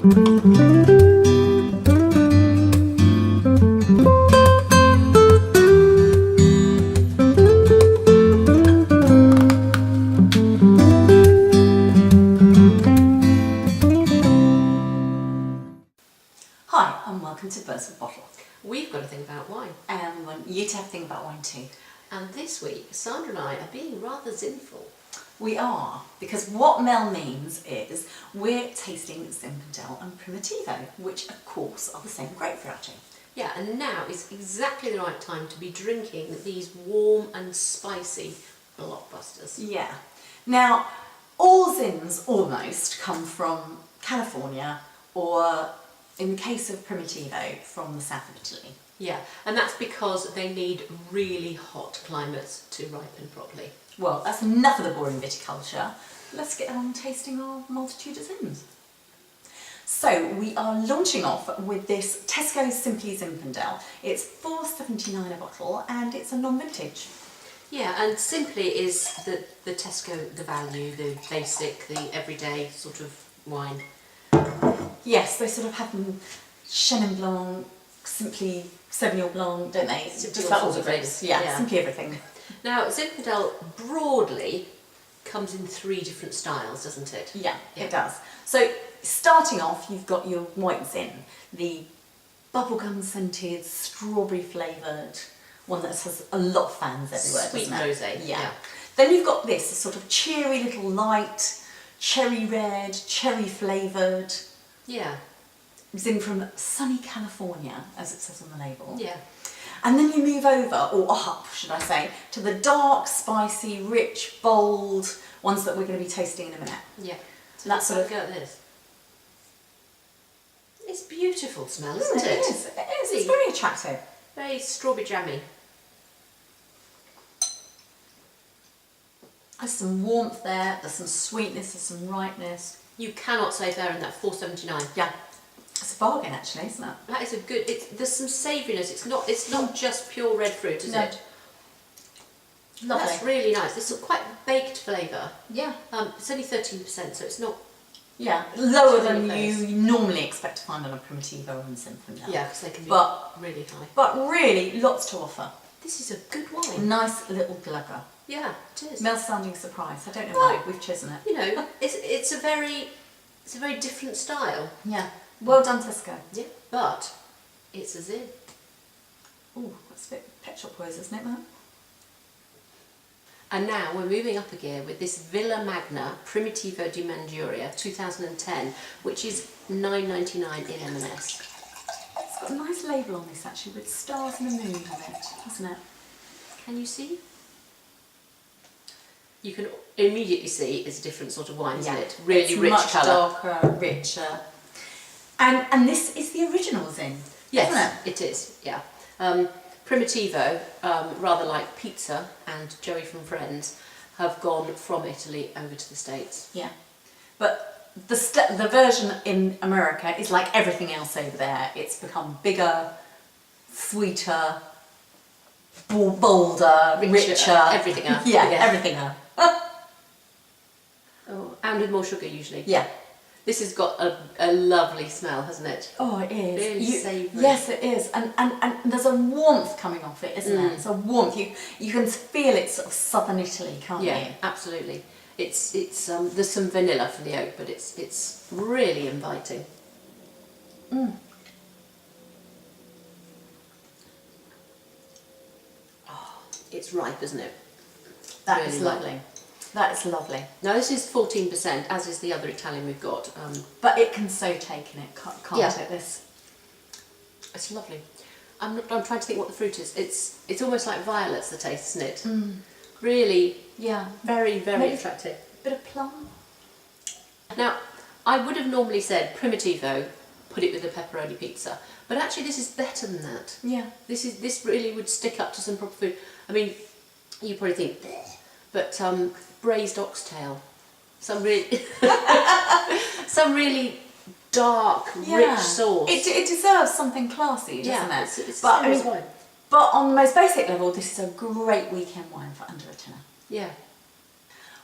Hi, and welcome to Birds of Bottle. We've got to think about wine. And we want you to have a think about wine too. And this week, Sandra and I are being rather zinful. We are, because what Mel means is we're tasting Zinfandel and Primitivo, which of course are the same grape variety. Yeah, and now is exactly the right time to be drinking these warm and spicy blockbusters. Yeah. Now, all Zins almost come from California, or in the case of Primitivo, from the south of Italy. Yeah, and that's because they need really hot climates to ripen properly. Well, that's enough of the boring viticulture. Let's get on tasting our multitude of Zins. So we are launching off with this Tesco Simply Zinfandel. It's $4.79 a bottle and it's a non-vintage. Yeah, and Simply is the Tesco, the value, the basic, the everyday sort of wine. Yes, they sort of have them Chenin Blanc, Simply Sauvignon Blanc, don't they? Simply Just all about all sorts the of grapes. things. Yeah, Yeah. simply everything. Now, Zinfandel broadly comes in 3 different styles, doesn't it? Yeah, Yeah. it does. So starting off, you've got your white Zin, the bubblegum scented, strawberry flavoured one that has a lot of fans everywhere. Sweet doesn't it? rosé. Yeah. Yeah. Then you've got this sort of cheery little light, cherry red, cherry flavoured Yeah. Zin from sunny California, as it says on the label. Yeah. And then you move over, or up, should I say, to the dark, spicy, rich, bold ones that we're going to be tasting in a minute. Yeah. So That's let's sort of go at this. It's beautiful smell, isn't it? It is. It is. It's very attractive. Very strawberry jammy. There's some warmth there. There's some sweetness. There's some ripeness. You cannot say fair in that $4.79. Yeah, it's a bargain actually, isn't it? That is a good. There's some savouriness. It's not just pure red fruit, is No. it? Lovely. That's really nice. It's a quite baked flavour. Yeah. It's only 13%, so it's not. Yeah, lower It's than really you normally expect to find on a Primitivo and Zinfandel. Yeah, because they can be But- really high. But really, lots to offer. This is a good wine. Nice little glugger. Yeah, it is. Mel's sounding surprised. I don't know Well, why we've chosen it. You know, it's a very different style. Yeah. Well done, Tesco. Yeah, but it's a Zin. Oh, that's a bit Pet Shop Boys, isn't it, Mel? And now we're moving up a gear with this Villa Magna Primitivo di Manduria 2010, which is $9.99 in M&S. It's got a nice label on this actually, with stars and a moon on it, hasn't it? Can you see? You can immediately see it's a different sort of wine, isn't it? Really it's rich much colour. darker, richer. And this is the original Zin, Yes, isn't it? it is, yeah. Primitivo, rather like pizza and Joey from Friends, have gone from Italy over to the States. Yeah. But the version in America is like everything else over there. It's become bigger, sweeter, bolder, richer. Everything else. Yeah, everything. Oh, and with more sugar usually. Yeah. This has got a lovely smell, hasn't it? Oh, it is. Really savoury. Yes, it is. And there's a warmth coming off it, isn't there? It's a warmth. You can feel it sort of southern Italy, can't Yeah, you? absolutely. It's there's some vanilla from the oak, but it's really inviting. Mm. Oh, it's ripe, isn't it? That Really is lovely. That is lovely. Now this is 14%, as is the other Italian we've got. But it can so take in it, can't Yeah. it? This. It's lovely. I'm trying to think what the fruit is. It's almost like violets, the taste, isn't it? Mm. Really, Yeah. very, very Maybe- attractive. Bit of plum. Now, I would have normally said Primitivo, put it with a pepperoni pizza, but actually this is better than that. Yeah. This really would stick up to some proper food. I mean, you probably think, "Bleh," but braised oxtail, some really, some really dark, rich sauce. It deserves something classy, doesn't yeah, it? it's but, serious wine. but on the most basic level, this is a great weekend wine for under a tenner. Yeah.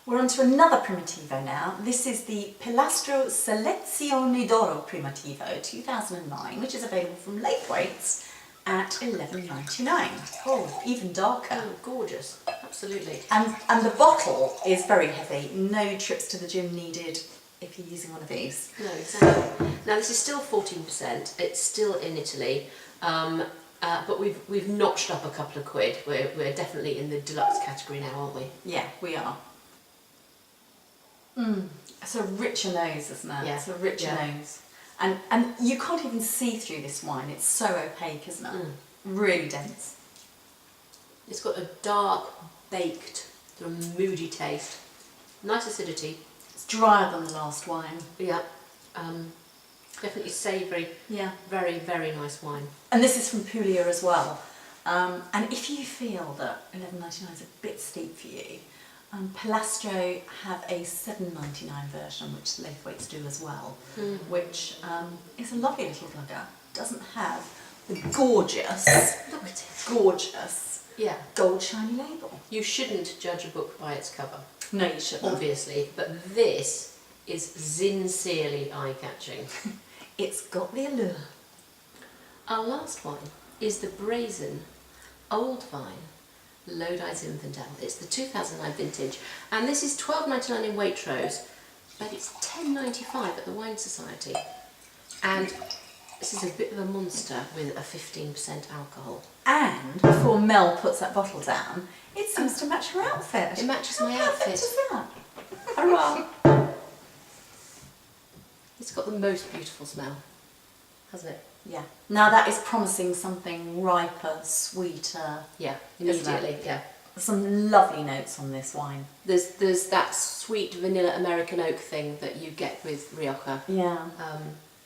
We're on to another Primitivo now. This is the Pilastro Selezione d'Oro Primitivo 2009, which is available from Laithwaite's at £11.99. Oh, even darker. Oh, gorgeous. Absolutely. And the bottle is very heavy. No trips to the gym needed if you're using one of these. No, exactly. Now this is still 14%. It's still in Italy, but we've notched up a couple of quid. We're definitely in the deluxe category now, aren't we? Yeah, we are. It's a richer nose, isn't it? Yeah. It's a richer nose. And you can't even see through this wine. It's so opaque, isn't it? Really dense. It's got a dark, baked, sort of moody taste. Nice acidity. It's drier than the last wine. Yeah. Definitely savoury. Yeah. Very, very nice wine. And this is from Puglia as well. And if you feel that £11.99 is a bit steep for you, Pilastro have a £7.99 version, which Laithwaites do as well, which is a lovely little bugger. Doesn't have the gorgeous, Look at it. gorgeous gold shiny label. You shouldn't judge a book by its cover, No, you shouldn't. obviously, but this is sincerely eye-catching. It's got the allure. Our last wine is the Brazen Old Vine Lodi Zinfandel. It's the 2009 vintage, and this is £12.99 in Waitrose, but it's £10.95 at the Wine Society. And this is a bit of a monster with a 15% alcohol. And before Mel puts that bottle down, it seems to match her outfit. It matches my How perfect outfit. is that? Hurrah! It's got the most beautiful smell, hasn't it? Yeah. Now that is promising something riper, sweeter. Yeah, Isn't immediately. it? Yeah. Some lovely notes on this wine. There's that sweet vanilla American oak thing that you get with Rioja. Yeah.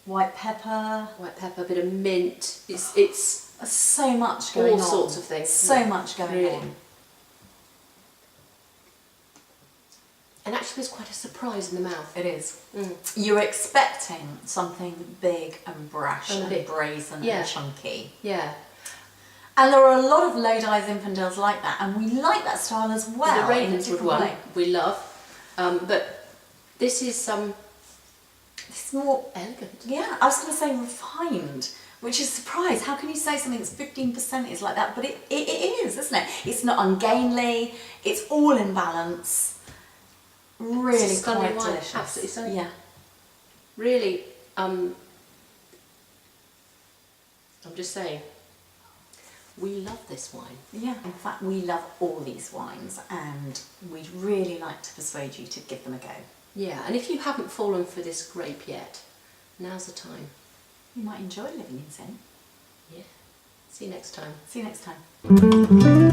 White pepper. White pepper, bit of mint. It's There's so much going on. all sorts of things. So much going Really. on. And actually, there's quite a surprise in the mouth. It is. You're expecting something big and brash And and big. brazen Yeah. and chunky. Yeah. And there are a lot of Lodi Zinfandels like that, and we like that style as well. The in a Ravenswood different one way. we love, but this is It's more, elegant. yeah, I was going to say refined, which is a surprise. How can you say something that's 15% is like that? But it is, isn't it? It's not ungainly, it's all in balance. Really It's a stunning quite wine, delicious. absolutely stunning. Yeah. Really, I'm just saying, we love this wine. Yeah, in fact, we love all these wines, and we'd really like to persuade you to give them a go. Yeah, and if you haven't fallen for this grape yet, now's the time. You might enjoy living in Zin. Yeah. See you next time. See you next time.